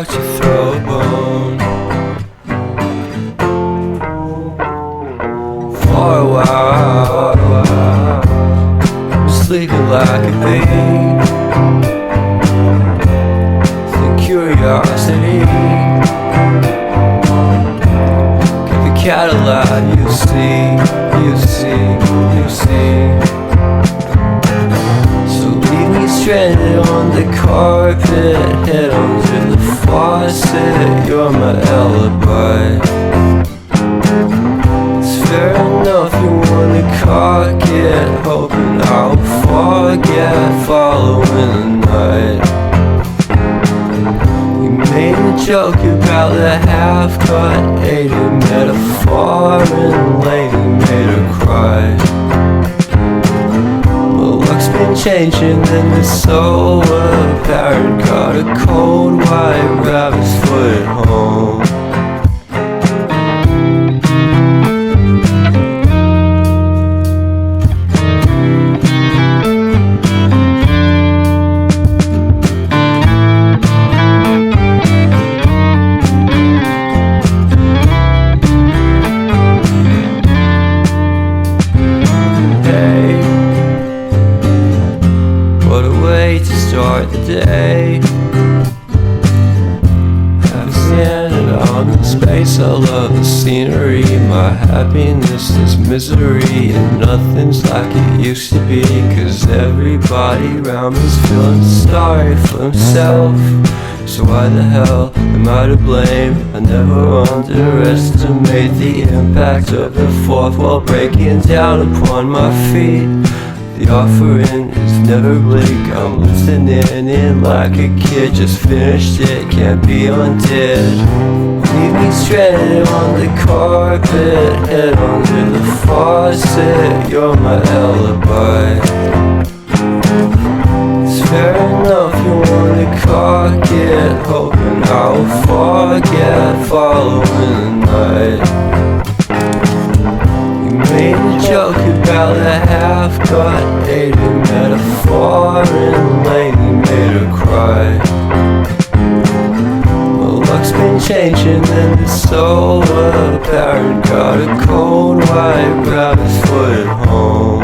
about to throw a bone. For a while, I'm sleeping like a bee. The curiosity, give the cat a light. You see, you see, you see. So leave me stranded on the carpet, head onto the faucet. You're my alibi. It's fair enough you wanna cock it, hoping I'll forget following the night. You made a joke about the half-cut, ate a metaphor and lady made her cry. Well, luck's been changing and it's so apparent. Got a cold white rabbit's foot at home. What a way to start the day. I've standing on in space. I love the scenery. My happiness is misery, and nothing's like it used to be. 'Cause everybody around me's feeling sorry for himself. So why the hell am I to blame? I never underestimate the impact of the fourth wall breaking down upon my feet. The offering is never bleak. I'm listening in like a kid. Just finished it, can't be undid. Leave me stranded on the carpet, head onto the faucet. You're my alibi. It's fair enough you wanna cock it, hoping I'll forget following the night. You made a joke about the half-cut, ate a metaphor and lady made her cry. Well, luck's been changing and it's so apparent. Got a cold white rabbit's foot at home.